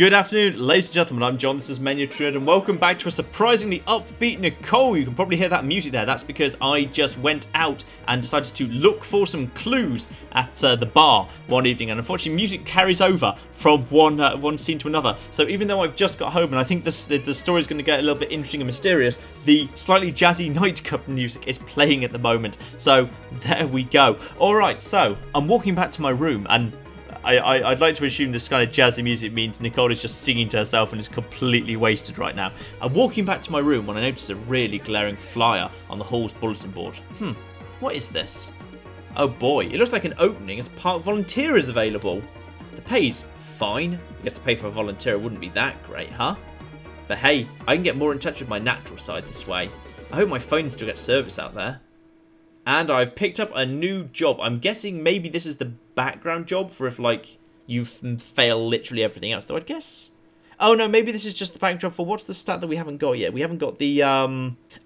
Good afternoon, ladies and gentlemen, I'm John, this is Menu Trinidad, and welcome back to a surprisingly upbeat Nicole. You can probably hear that music there. That's because I just went out and decided to look for some clues at the bar one evening, and unfortunately music carries over from one scene to another. So even though I've just got home, and I think the story is going to get a little bit interesting and mysterious, the slightly jazzy nightclub music is playing at the moment. So there we go. Alright, so I'm walking back to my room, and I'd like to assume this kind of jazzy music means Nicole is just singing to herself and is completely wasted right now. I'm walking back to my room when I notice a really glaring flyer on the hall's bulletin board. What is this? Oh boy, it looks like an opening as park volunteer is available. The pay's fine. I guess the pay for a volunteer wouldn't be that great, huh? But hey, I can get more in touch with my natural side this way. I hope my phone still gets service out there. And I've picked up a new job. I'm guessing maybe this is the background job for if, like, you fail literally everything else. Though I'd guess... Oh, no, maybe this is just the background job for... What's the stat that we haven't got yet? We haven't got the,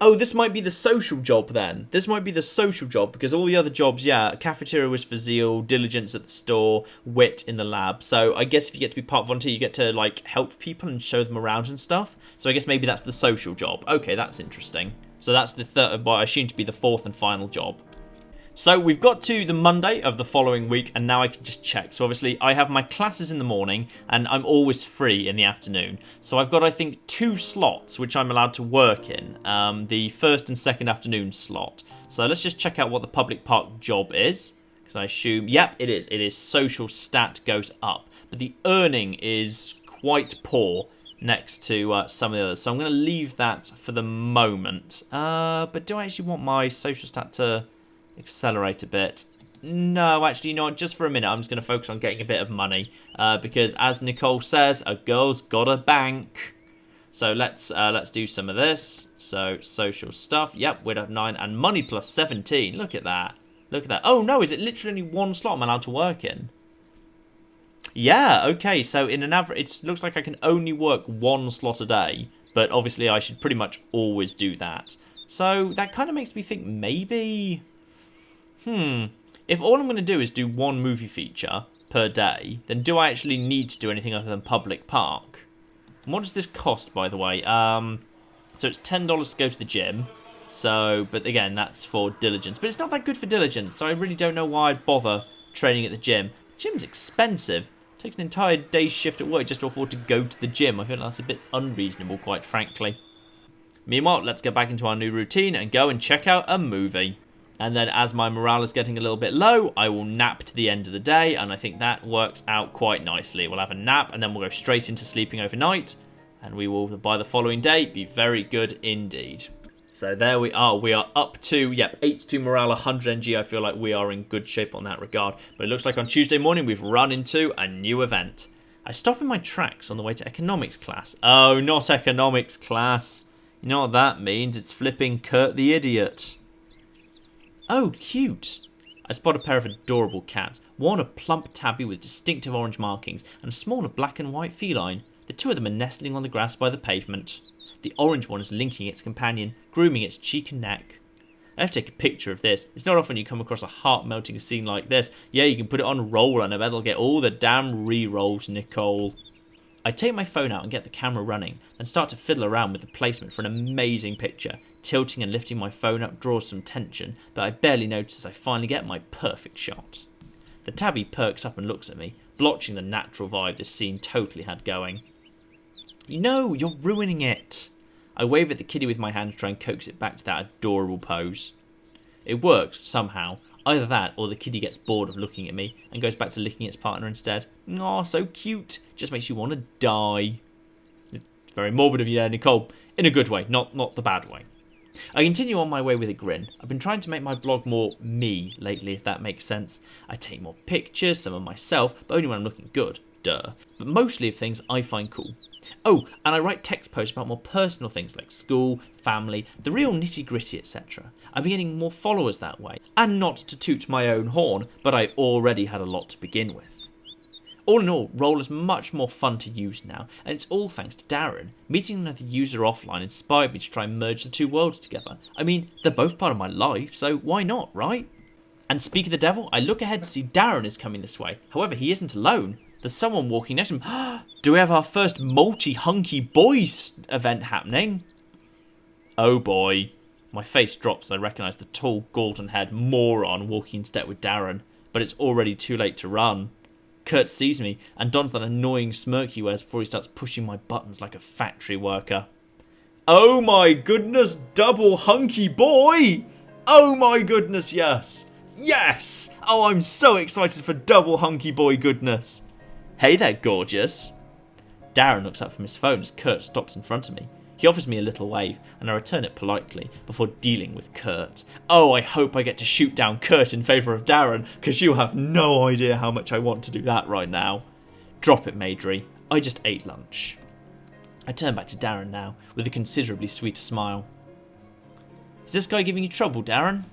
Oh, this might be the social job, then. This might be the social job, because all the other jobs, yeah, cafeteria was for zeal, diligence at the store, wit in the lab. So I guess if you get to be part volunteer, you get to, like, help people and show them around and stuff. So I guess maybe that's the social job. Okay, that's interesting. So that's the third, what I assume to be the fourth and final job. So we've got to the Monday of the following week, and now I can just check. So obviously I have my classes in the morning, and I'm always free in the afternoon. So I've got, I think, 2 slots which I'm allowed to work in. The first and second afternoon slot. So let's just check out what the public park job is. Because I assume, yep, it is. It is social stat goes up. But the earning is quite poor next to some of the others. So I'm going to leave that for the moment. But do I actually want my social stat to accelerate a bit? No, actually, you know what? Just for a minute, I'm just going to focus on getting a bit of money. Because as Nicole says, a girl's got a bank. So let's do some of this. So social stuff. Yep, we'd have 9 and money plus 17. Look at that. Look at that. Oh no, is it literally only 1 slot I'm allowed to work in? Yeah, okay, so in an average, it looks like I can only work 1 slot a day, but obviously I should pretty much always do that. So that kind of makes me think maybe, if all I'm going to do is do 1 movie feature per day, then do I actually need to do anything other than public park? And what does this cost, by the way? So it's $10 to go to the gym, so, but again, that's for diligence, but it's not that good for diligence, so I really don't know why I'd bother training at the gym. The gym's expensive. Takes an entire day's shift at work just to afford to go to the gym. I feel like that's a bit unreasonable, quite frankly. Meanwhile, let's get back into our new routine and go and check out a movie. And then as my morale is getting a little bit low, I will nap to the end of the day, and I think that works out quite nicely. We'll have a nap, and then we'll go straight into sleeping overnight, and we will, by the following day, be very good indeed. So there we are. We are up to, 82 morale, 100 NG. I feel like we are in good shape on that regard. But it looks like on Tuesday morning we've run into a new event. I stop in my tracks on the way to economics class. Oh, not economics class. You know what that means? It's flipping Kurt the Idiot. Oh, cute. I spot a pair of adorable cats. One a plump tabby with distinctive orange markings and a smaller black and white feline. The 2 of them are nestling on the grass by the pavement. The orange one is linking its companion, grooming its cheek and neck. I have to take a picture of this. It's not often you come across a heart-melting scene like this. Yeah, you can put it on roll and I bet it'll get all the damn re-rolls, Nicole. I take my phone out and get the camera running, and start to fiddle around with the placement for an amazing picture. Tilting and lifting my phone up draws some tension, but I barely notice as I finally get my perfect shot. The tabby perks up and looks at me, blotching the natural vibe this scene totally had going. No, you're ruining it. I wave at the kitty with my hand to try and coax it back to that adorable pose. It works, somehow. Either that, or the kitty gets bored of looking at me and goes back to licking its partner instead. Aw, so cute. Just makes you want to die. It's very morbid of you there, Nicole. In a good way, not the bad way. I continue on my way with a grin. I've been trying to make my blog more me lately, if that makes sense. I take more pictures, some of myself, but only when I'm looking good. Duh. But mostly of things I find cool. Oh, and I write text posts about more personal things like school, family, the real nitty-gritty, etc. I'm getting more followers that way. And not to toot my own horn, but I already had a lot to begin with. All in all, Roll is much more fun to use now, and it's all thanks to Darren. Meeting another user offline inspired me to try and merge the 2 worlds together. I mean, they're both part of my life, so why not, right? And speak of the devil, I look ahead to see Darren is coming this way. However, he isn't alone. There's someone walking next to him. Do we have our first multi-hunky boys event happening? Oh boy. My face drops and I recognise the tall, golden-haired moron walking in step with Darren, but it's already too late to run. Kurt sees me and dons that annoying smirk he wears before he starts pushing my buttons like a factory worker. Oh my goodness, Double Hunky Boy! Oh my goodness, yes! Yes! Oh, I'm so excited for Double Hunky Boy goodness. Hey there, gorgeous. Darren looks up from his phone as Kurt stops in front of me. He offers me a little wave, and I return it politely before dealing with Kurt. Oh, I hope I get to shoot down Kurt in favour of Darren, because you have no idea how much I want to do that right now. Drop it, Maidry. I just ate lunch. I turn back to Darren now, with a considerably sweeter smile. Is this guy giving you trouble, Darren?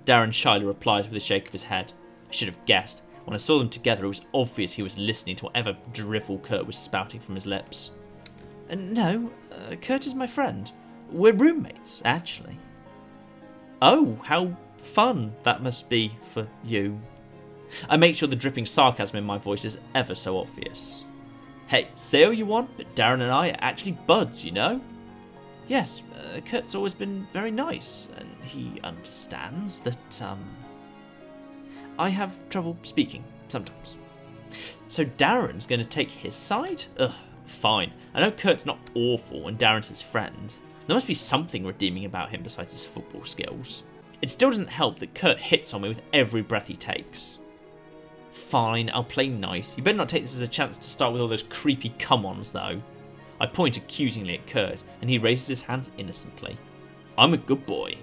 Darren shyly replies with a shake of his head. I should have guessed. When I saw them together, it was obvious he was listening to whatever drivel Kurt was spouting from his lips. No, Kurt is my friend. We're roommates, actually. Oh, how fun that must be for you. I make sure the dripping sarcasm in my voice is ever so obvious. Hey, say all you want, but Darren and I are actually buds, you know? Yes, Kurt's always been very nice, and he understands that, I have trouble speaking, sometimes. So Darren's going to take his side? Ugh, fine. I know Kurt's not awful and Darren's his friend. There must be something redeeming about him besides his football skills. It still doesn't help that Kurt hits on me with every breath he takes. Fine, I'll play nice. You better not take this as a chance to start with all those creepy come-ons, though. I point accusingly at Kurt, and he raises his hands innocently. I'm a good boy.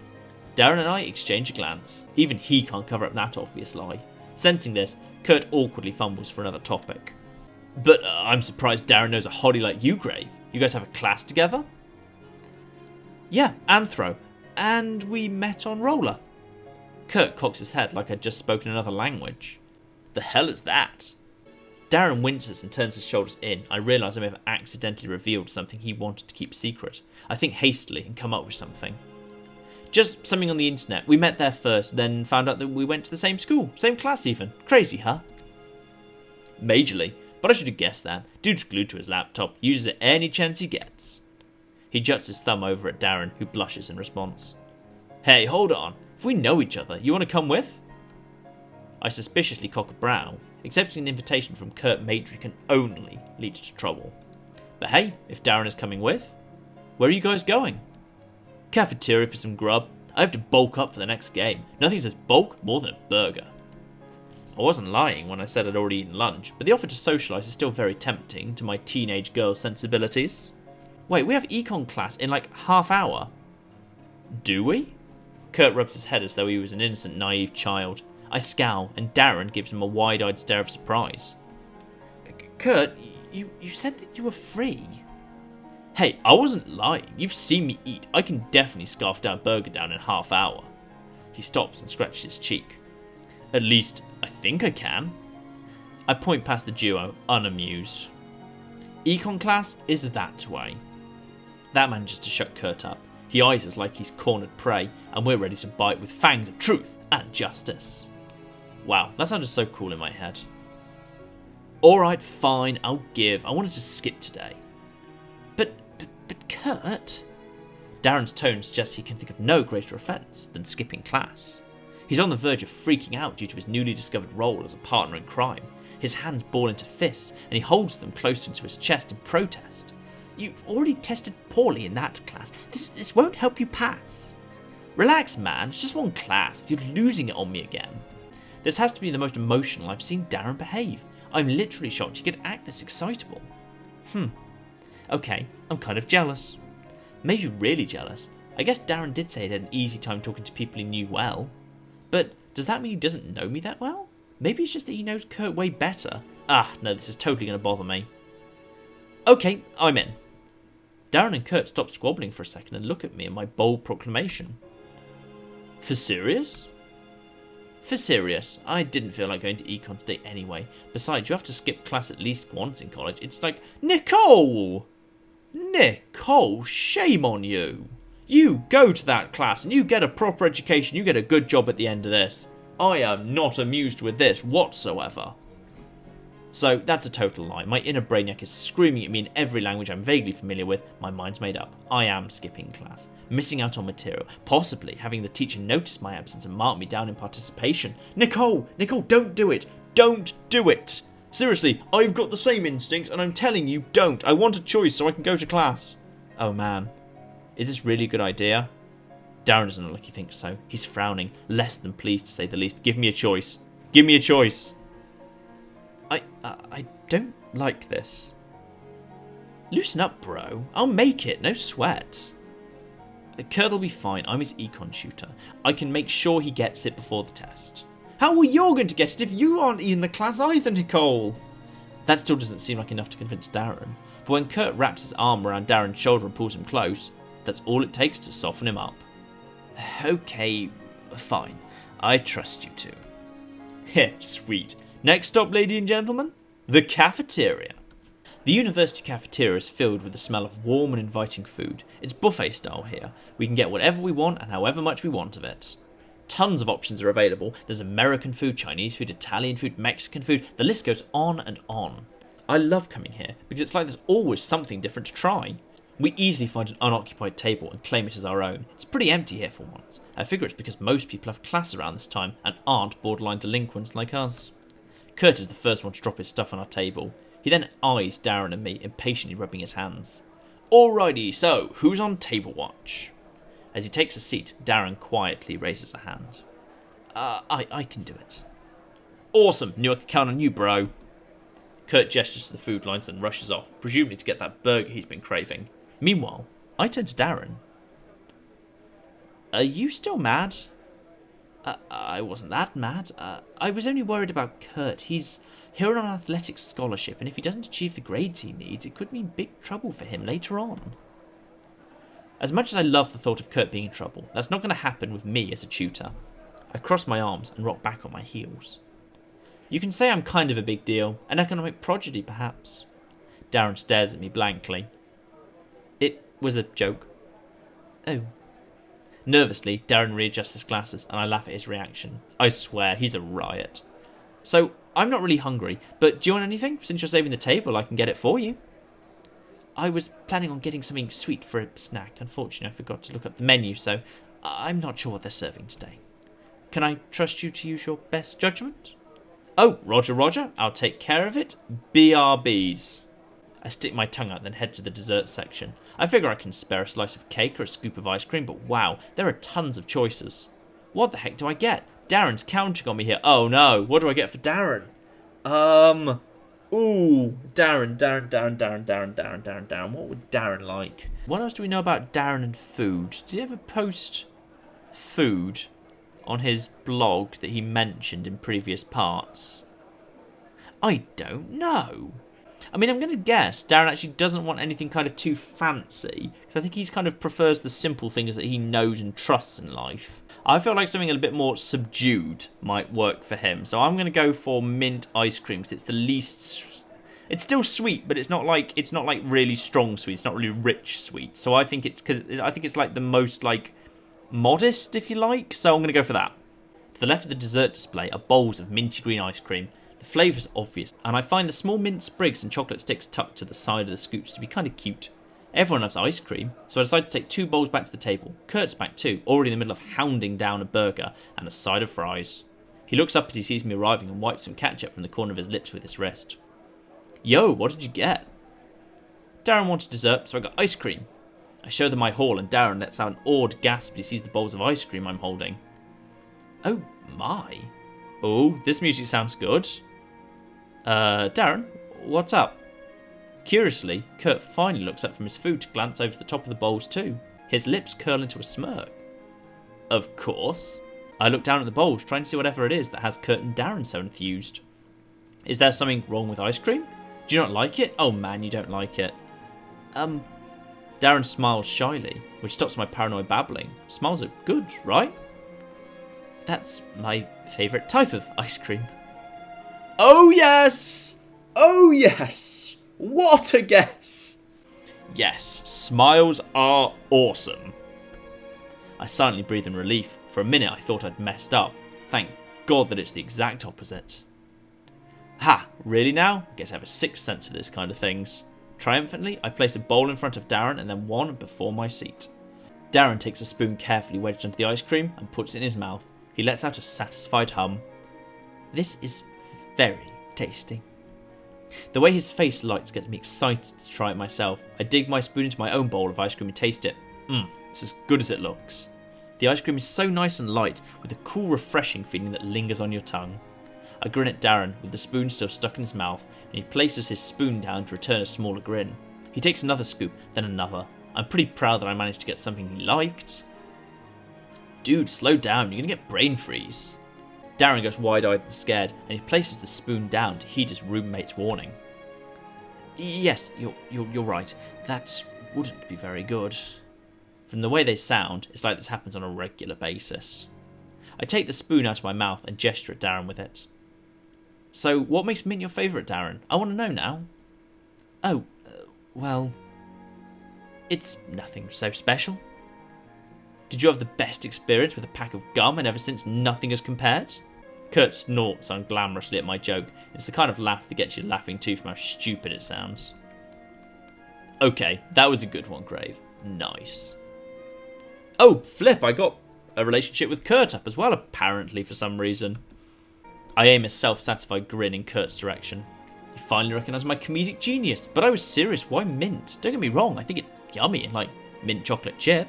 Darren and I exchange a glance. Even he can't cover up that obvious lie. Sensing this, Kurt awkwardly fumbles for another topic. But I'm surprised Darren knows a hottie like you, Grave. You guys have a class together? Yeah, Anthro. And we met on roller. Kurt cocks his head like I'd just spoken another language. The hell is that? Darren winces and turns his shoulders in. I realise I may have accidentally revealed something he wanted to keep secret. I think hastily and come up with something. Just something on the internet. We met there first, then found out that we went to the same school. Same class even. Crazy, huh? Majorly. But I should have guessed that. Dude's glued to his laptop. Uses it any chance he gets. He juts his thumb over at Darren, who blushes in response. Hey, hold on. If we know each other, you want to come with? I suspiciously cock a brow. Accepting an invitation from Kurt Maidry can only lead to trouble. But hey, if Darren is coming with, where are you guys going? Cafeteria for some grub. I have to bulk up for the next game. Nothing says bulk more than a burger. I wasn't lying when I said I'd already eaten lunch, but the offer to socialise is still very tempting to my teenage girl sensibilities. Wait, we have econ class in like half hour. Do we? Kurt rubs his head as though he was an innocent, naive child. I scowl, and Darren gives him a wide-eyed stare of surprise. Kurt, you said that you were free. Hey, I wasn't lying. You've seen me eat. I can definitely scarf that burger down in half hour. He stops and scratches his cheek. At least, I think I can. I point past the duo, unamused. Econ class is that way. That manages to shut Kurt up. He eyes us like he's cornered prey, and we're ready to bite with fangs of truth and justice. Wow, that sounded so cool in my head. Alright, fine, I'll give. I wanted to skip today. But Kurt... Darren's tone suggests he can think of no greater offence than skipping class. He's on the verge of freaking out due to his newly discovered role as a partner in crime. His hands ball into fists, and he holds them closer to his chest in protest. You've already tested poorly in that class. This won't help you pass. Relax, man. It's just one class. You're losing it on me again. This has to be the most emotional I've seen Darren behave. I'm literally shocked he could act this excitable. Okay, I'm kind of jealous. Maybe really jealous. I guess Darren did say he had an easy time talking to people he knew well. But does that mean he doesn't know me that well? Maybe it's just that he knows Kurt way better. Ah, no, this is totally going to bother me. Okay, I'm in. Darren and Kurt stop squabbling for a second and look at me and my bold proclamation. For serious? For serious. I didn't feel like going to econ today anyway. Besides, you have to skip class at least once in college. It's like, Nicole! Nicole, shame on you. You go to that class and you get a proper education. You get a good job at the end of this. I am not amused with this whatsoever. So that's a total lie. My inner brainiac is screaming at me in every language I'm vaguely familiar with. My mind's made up. I am skipping class, missing out on material, possibly having the teacher notice my absence and mark me down in participation. Nicole, don't do it. Don't do it. Seriously, I've got the same instinct and I'm telling you, don't. I want a choice so I can go to class. Oh man, is this really a good idea? Darren doesn't look like he thinks so. He's frowning, less than pleased to say the least. Give me a choice. Give me a choice. I don't like this. Loosen up, bro. I'll make it, no sweat. Kurt'll be fine. I'm his econ tutor. I can make sure he gets it before the test. How are you going to get it if you aren't in the class either, Nicole? That still doesn't seem like enough to convince Darren. But when Kurt wraps his arm around Darren's shoulder and pulls him close, that's all it takes to soften him up. Okay, fine. I trust you two. Heh, sweet. Next stop, ladies and gentlemen, the cafeteria. The university cafeteria is filled with the smell of warm and inviting food. It's buffet style here. We can get whatever we want and however much we want of it. Tons of options are available. There's American food, Chinese food, Italian food, Mexican food. The list goes on and on. I love coming here because it's like there's always something different to try. We easily find an unoccupied table and claim it as our own. It's pretty empty here for once. I figure it's because most people have class around this time and aren't borderline delinquents like us. Kurt is the first one to drop his stuff on our table. He then eyes Darren and me, impatiently rubbing his hands. Alrighty, so who's on table watch? As he takes a seat, Darren quietly raises a hand. I can do it. Awesome, knew I could count on you, bro. Kurt gestures to the food lines and rushes off, presumably to get that burger he's been craving. Meanwhile, I turn to Darren. Are you still mad? I wasn't that mad. I was only worried about Kurt. He's here on an athletics scholarship, and if he doesn't achieve the grades he needs, it could mean big trouble for him later on. As much as I love the thought of Kurt being in trouble, that's not going to happen with me as a tutor. I cross my arms and rock back on my heels. You can say I'm kind of a big deal, an economic prodigy perhaps. Darren stares at me blankly. It was a joke. Oh. Nervously, Darren readjusts his glasses and I laugh at his reaction. I swear, he's a riot. So, I'm not really hungry, but do you want anything? Since you're saving the table, I can get it for you. I was planning on getting something sweet for a snack. Unfortunately, I forgot to look up the menu, so I'm not sure what they're serving today. Can I trust you to use your best judgment? Oh, Roger. I'll take care of it. BRBs. I stick my tongue out, then head to the dessert section. I figure I can spare a slice of cake or a scoop of ice cream, but wow, there are tons of choices. What the heck do I get? Darren's counting on me here. Oh no, what do I get for Darren? Ooh, Darren. What would Darren like? What else do we know about Darren and food? Did he ever post food on his blog that he mentioned in previous parts? I don't know. I mean, I'm going to guess Darren actually doesn't want anything kind of too fancy, because I think he's kind of prefers the simple things that he knows and trusts in life. I feel like something a bit more subdued might work for him, so I'm going to go for mint ice cream, because it's the least... It's still sweet, but it's not like really strong sweet. It's not really rich sweet. So I think it's like the most like modest, if you like. So I'm going to go for that. To the left of the dessert display are bowls of minty green ice cream. The flavour's obvious, and I find the small mint sprigs and chocolate sticks tucked to the side of the scoops to be kind of cute. Everyone loves ice cream, so I decide to take 2 bowls back to the table. Kurt's back too, already in the middle of hounding down a burger and a side of fries. He looks up as he sees me arriving and wipes some ketchup from the corner of his lips with his wrist. Yo, what did you get? Darren wanted dessert, so I got ice cream. I show them my haul and Darren lets out an awed gasp as he sees the bowls of ice cream I'm holding. Oh my. Oh, this music sounds good. Darren, what's up? Curiously, Kurt finally looks up from his food to glance over the top of the bowls too. His lips curl into a smirk. Of course. I look down at the bowls, trying to see whatever it is that has Kurt and Darren so enthused. Is there something wrong with ice cream? Do you not like it? Oh man, you don't like it. Darren smiles shyly, which stops my paranoid babbling. Smiles are good, right? That's my favourite type of ice cream. Oh yes! Oh yes! What a guess! Yes, smiles are awesome. I silently breathe in relief. For a minute I thought I'd messed up. Thank God that it's the exact opposite. Ha! Really now? Guess I have a sixth sense of this kind of things. Triumphantly, I place a bowl in front of Darren and then one before my seat. Darren takes a spoon carefully wedged onto the ice cream and puts it in his mouth. He lets out a satisfied hum. This is very tasty. The way his face lights gets me excited to try it myself. I dig my spoon into my own bowl of ice cream and taste it. It's as good as it looks. The ice cream is so nice and light, with a cool, refreshing feeling that lingers on your tongue. I grin at Darren, with the spoon still stuck in his mouth, and he places his spoon down to return a smaller grin. He takes another scoop, then another. I'm pretty proud that I managed to get something he liked. Dude, slow down, you're gonna get brain freeze. Darren goes wide-eyed and scared, and he places the spoon down to heed his roommate's warning. Yes, you're right. That wouldn't be very good. From the way they sound, it's like this happens on a regular basis. I take the spoon out of my mouth and gesture at Darren with it. So, what makes mint your favourite, Darren? I want to know now. Oh, well, it's nothing so special. Did you have the best experience with a pack of gum, and ever since nothing has compared? Kurt snorts unglamorously at my joke. It's the kind of laugh that gets you laughing too from how stupid it sounds. Okay, that was a good one, Grave. Nice. Oh, flip, I got a relationship with Kurt up as well, apparently, for some reason. I aim a self-satisfied grin in Kurt's direction. He finally recognised my comedic genius, but I was serious. Why mint? Don't get me wrong, I think it's yummy and like mint chocolate chip.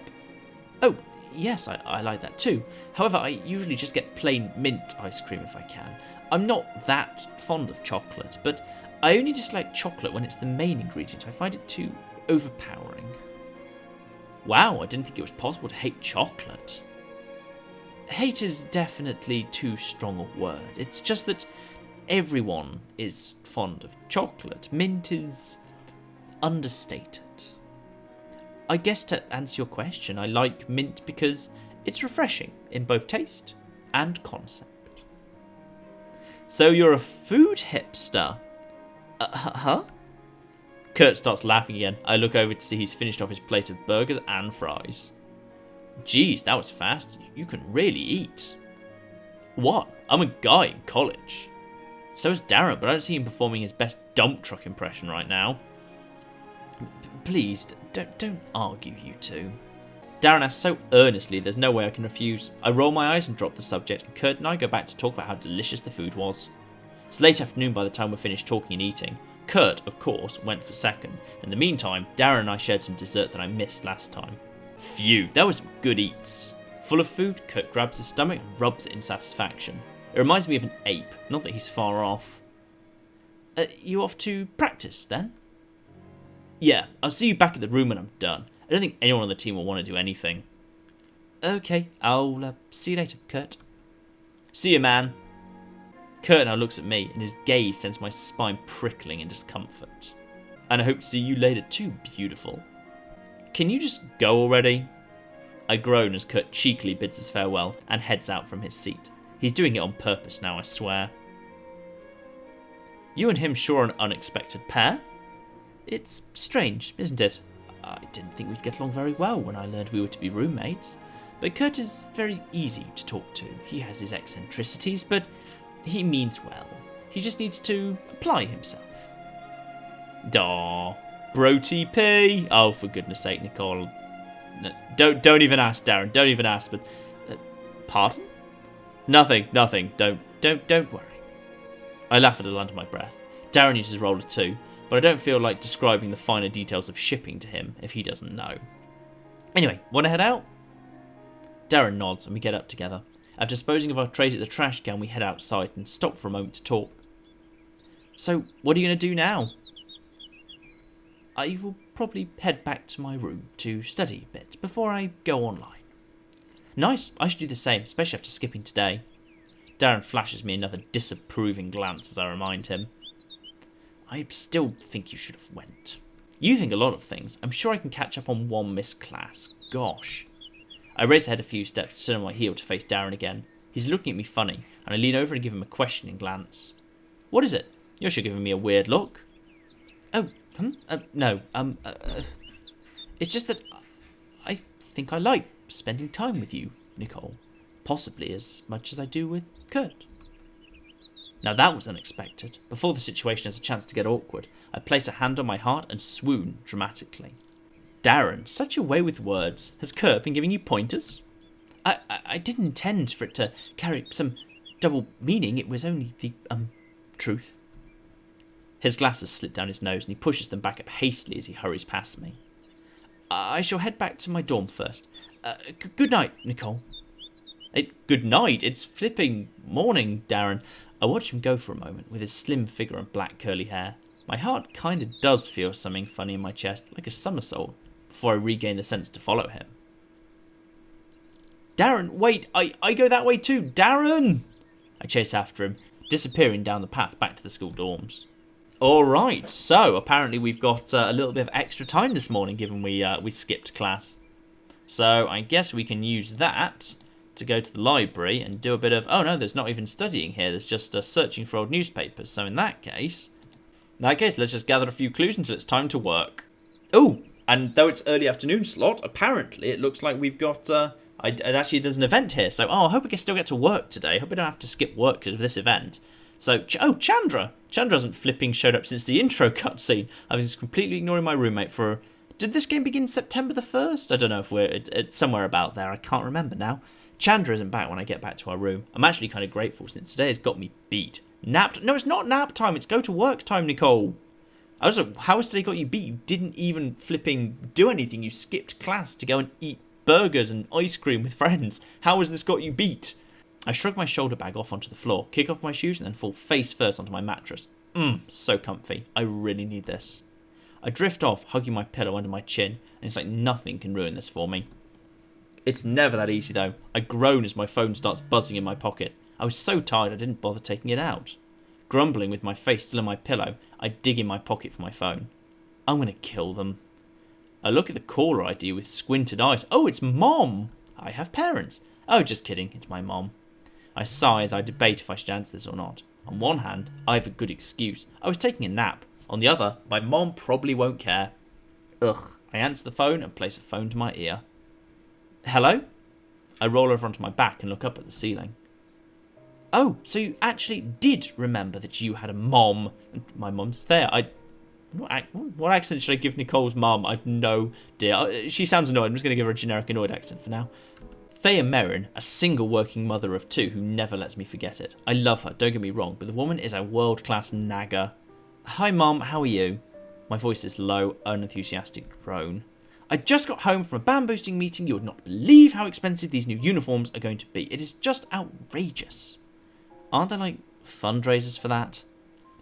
Oh, yes, I like that too. However, I usually just get plain mint ice cream if I can. I'm not that fond of chocolate, but I only dislike chocolate when it's the main ingredient. I find it too overpowering. Wow, I didn't think it was possible to hate chocolate. Hate is definitely too strong a word. It's just that everyone is fond of chocolate. Mint is understated. I guess to answer your question, I like mint because it's refreshing in both taste and concept. So you're a food hipster? Huh? Kurt starts laughing again. I look over to see he's finished off his plate of burgers and fries. Geez, that was fast. You can really eat. What? I'm a guy in college. So is Darren, but I don't see him performing his best dump truck impression right now. Please, don't argue, you two. Darren asks so earnestly there's no way I can refuse. I roll my eyes and drop the subject, and Kurt and I go back to talk about how delicious the food was. It's late afternoon by the time we're finished talking and eating. Kurt, of course, went for second. In the meantime, Darren and I shared some dessert that I missed last time. Phew, that was some good eats. Full of food, Kurt grabs his stomach and rubs it in satisfaction. It reminds me of an ape, not that he's far off. You off to practice, then? Yeah, I'll see you back at the room when I'm done. I don't think anyone on the team will want to do anything. Okay, I'll see you later, Kurt. See you, man. Kurt now looks at me, and his gaze sends my spine prickling in discomfort. And I hope to see you later too, beautiful. Can you just go already? I groan as Kurt cheekily bids us farewell and heads out from his seat. He's doing it on purpose now, I swear. You and him sure are an unexpected pair. It's strange, isn't it? I didn't think we'd get along very well when I learned we were to be roommates. But Kurt is very easy to talk to. He has his eccentricities, but he means well. He just needs to apply himself. Daw. Bro TP. Oh, for goodness sake, Nicole. No, don't even ask, Darren. Don't even ask. But pardon? Nothing. Don't worry. I laugh a little under my breath. Darren uses roller too, but I don't feel like describing the finer details of shipping to him if he doesn't know. Anyway, want to head out? Darren nods and we get up together. After disposing of our trays at the trash can, we head outside and stop for a moment to talk. So, what are you going to do now? I will probably head back to my room to study a bit before I go online. Nice, I should do the same, especially after skipping today. Darren flashes me another disapproving glance as I remind him. I still think you should have went. You think a lot of things. I'm sure I can catch up on one missed class. Gosh. I race ahead a few steps, turn on my heel to face Darren again. He's looking at me funny, and I lean over and give him a questioning glance. What is it? You're sure giving me a weird look. Oh, no, it's just that I think I like spending time with you, Nicole. Possibly as much as I do with Kurt. Now that was unexpected. Before the situation has a chance to get awkward, I place a hand on my heart and swoon dramatically. Darren, such a way with words. Has Kurt been giving you pointers? I didn't intend for it to carry some double meaning. It was only the, truth. His glasses slip down his nose and he pushes them back up hastily as he hurries past me. I shall head back to my dorm first. Good night, Nicole. Good night? It's flipping morning, Darren. I watch him go for a moment with his slim figure and black curly hair. My heart kinda does feel something funny in my chest, like a somersault, before I regain the sense to follow him. Darren, wait, I go that way too. Darren! I chase after him, disappearing down the path back to the school dorms. Alright, so apparently we've got a little bit of extra time this morning, given we skipped class. So I guess we can use that to go to the library and do a bit of... Oh no, there's not even studying here, there's just searching for old newspapers. So in that case, let's just gather a few clues until it's time to work. Oh, and though it's early afternoon slot, apparently it looks like we've got... actually, there's an event here, so I hope we can still get to work today. I hope we don't have to skip work because of this event. So, Chandra! Chandra hasn't flipping showed up since the intro cutscene. I was completely ignoring my roommate for... Did this game begin September the 1st? I don't know if it's somewhere about there. I can't remember now. Chandra isn't back when I get back to our room. I'm actually kind of grateful since today has got me beat. Napped? No, it's not nap time. It's go to work time, Nicole. I was like, how has today got you beat? You didn't even flipping do anything. You skipped class to go and eat burgers and ice cream with friends. How has this got you beat? I shrug my shoulder bag off onto the floor, kick off my shoes, and then fall face first onto my mattress. So comfy. I really need this. I drift off, hugging my pillow under my chin, and it's like nothing can ruin this for me. It's never that easy though. I groan as my phone starts buzzing in my pocket. I was so tired I didn't bother taking it out. Grumbling with my face still in my pillow, I dig in my pocket for my phone. I'm gonna kill them. I look at the caller ID with squinted eyes. Oh, it's Mom! I have parents. Oh, just kidding, it's my mom. I sigh as I debate if I should answer this or not. On one hand, I have a good excuse. I was taking a nap. On the other, my mom probably won't care. Ugh. I answer the phone and place a phone to my ear. Hello? I roll over onto my back and look up at the ceiling. Oh, so you actually did remember that you had a mom. My mom's there. What accent should I give Nicole's mum? I've no idea. She sounds annoyed. I'm just going to give her a generic annoyed accent for now. Thea Merrin, a single working mother of two who never lets me forget it. I love her, don't get me wrong, but the woman is a world-class nagger. Hi, Mum, how are you? My voice is low, unenthusiastic drone. I just got home from a band-boosting meeting. You would not believe how expensive these new uniforms are going to be. It is just outrageous. Aren't there, like, fundraisers for that?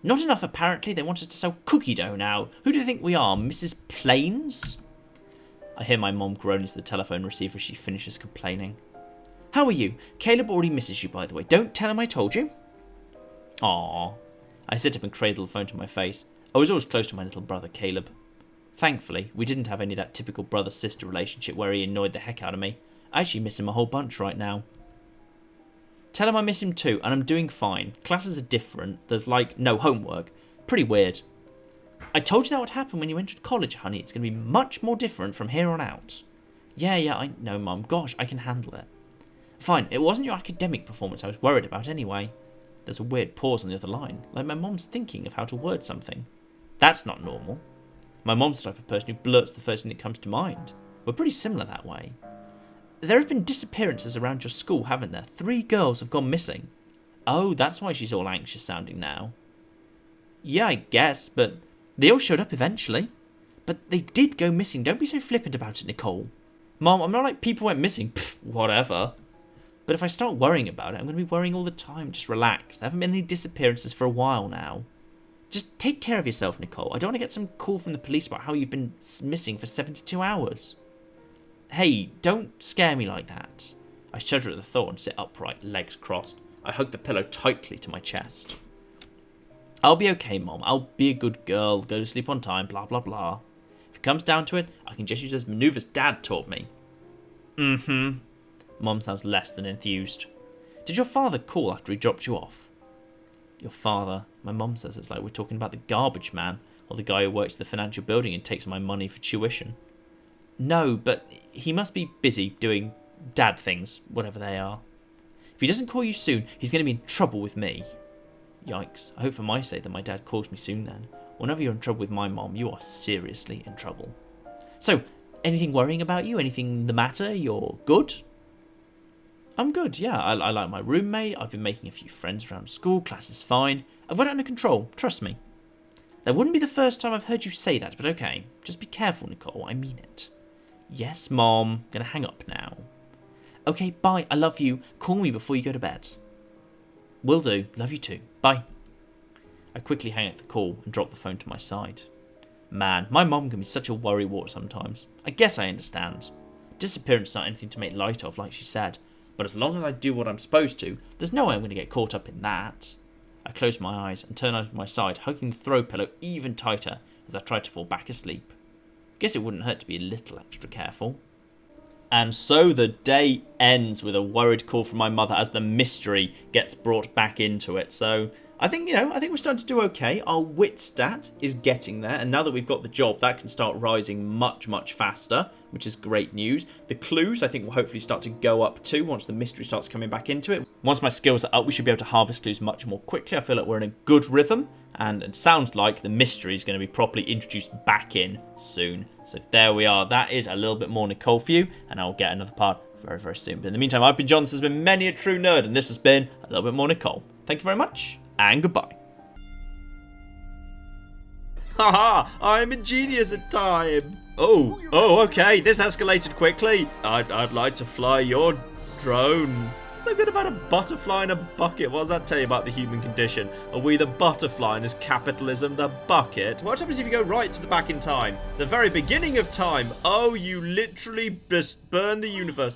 Not enough, apparently. They want us to sell cookie dough now. Who do you think we are, Mrs. Plains? I hear my mom groan into the telephone receiver as she finishes complaining. How are you? Caleb already misses you, by the way. Don't tell him I told you. Aww. I sit up and cradle the phone to my face. I was always close to my little brother, Caleb. Thankfully, we didn't have any of that typical brother-sister relationship where he annoyed the heck out of me. I actually miss him a whole bunch right now. Tell him I miss him too, and I'm doing fine. Classes are different. There's, like, no homework. Pretty weird. I told you that would happen when you entered college, honey. It's going to be much more different from here on out. Yeah, I know, Mum. Gosh, I can handle it. Fine, it wasn't your academic performance I was worried about anyway. There's a weird pause on the other line, like my mom's thinking of how to word something. That's not normal. My mom's the type of person who blurts the first thing that comes to mind. We're pretty similar that way. There have been disappearances around your school, haven't there? 3 girls have gone missing. Oh, that's why she's all anxious sounding now. Yeah, I guess, but they all showed up eventually. But they did go missing. Don't be so flippant about it, Nicole. Mom, I'm not like people went missing. Pfft, whatever. But if I start worrying about it, I'm going to be worrying all the time. Just relax. There haven't been any disappearances for a while now. Just take care of yourself, Nicole. I don't want to get some call from the police about how you've been missing for 72 hours. Hey, don't scare me like that. I shudder at the thought and sit upright, legs crossed. I hug the pillow tightly to my chest. I'll be okay, Mom. I'll be a good girl, go to sleep on time, blah, blah, blah. If it comes down to it, I can just use those maneuvers Dad taught me. Mom sounds less than enthused. Did your father call after he dropped you off? Your father? My mom says it's like we're talking about the garbage man, or the guy who works at the financial building and takes my money for tuition. No, but he must be busy doing dad things, whatever they are. If he doesn't call you soon, he's going to be in trouble with me. Yikes. I hope for my sake that my dad calls me soon then. Whenever you're in trouble with my mom, you are seriously in trouble. So, anything worrying about you? Anything the matter? You're good? I'm good, yeah. I like my roommate. I've been making a few friends around school. Class is fine. I've got it under control. Trust me. That wouldn't be the first time I've heard you say that, but okay. Just be careful, Nicole. I mean it. Yes, Mom. Gonna hang up now. Okay, bye. I love you. Call me before you go to bed. Will do. Love you too. Bye. I quickly hang up the call and drop the phone to my side. Man, my mom can be such a worrywart sometimes. I guess I understand. Disappearance is not anything to make light of, like she said. But as long as I do what I'm supposed to, there's no way I'm going to get caught up in that. I close my eyes and turn over my side, hugging the throw pillow even tighter as I try to fall back asleep. Guess it wouldn't hurt to be a little extra careful. And so the day ends with a worried call from my mother as the mystery gets brought back into it. So I think we're starting to do okay. Our wit stat is getting there, and now that we've got the job, that can start rising much, much faster, which is great news. The clues, I think, will hopefully start to go up too once the mystery starts coming back into it. Once my skills are up, we should be able to harvest clues much more quickly. I feel like we're in a good rhythm, and it sounds like the mystery is going to be properly introduced back in soon. So there we are. That is a little bit more Nicole for you, and I'll get another part very, very soon. But in the meantime, I've been John. This has been Many a True Nerd, and this has been a little bit more Nicole. Thank you very much, and goodbye. Haha, I'm a genius at time. Oh, okay, this escalated quickly. I'd like to fly your drone. So good about a butterfly in a bucket. What does that tell you about the human condition? Are we the butterfly and is capitalism the bucket? What happens if you go right to the back in time? The very beginning of time. Oh, you literally just burn the universe.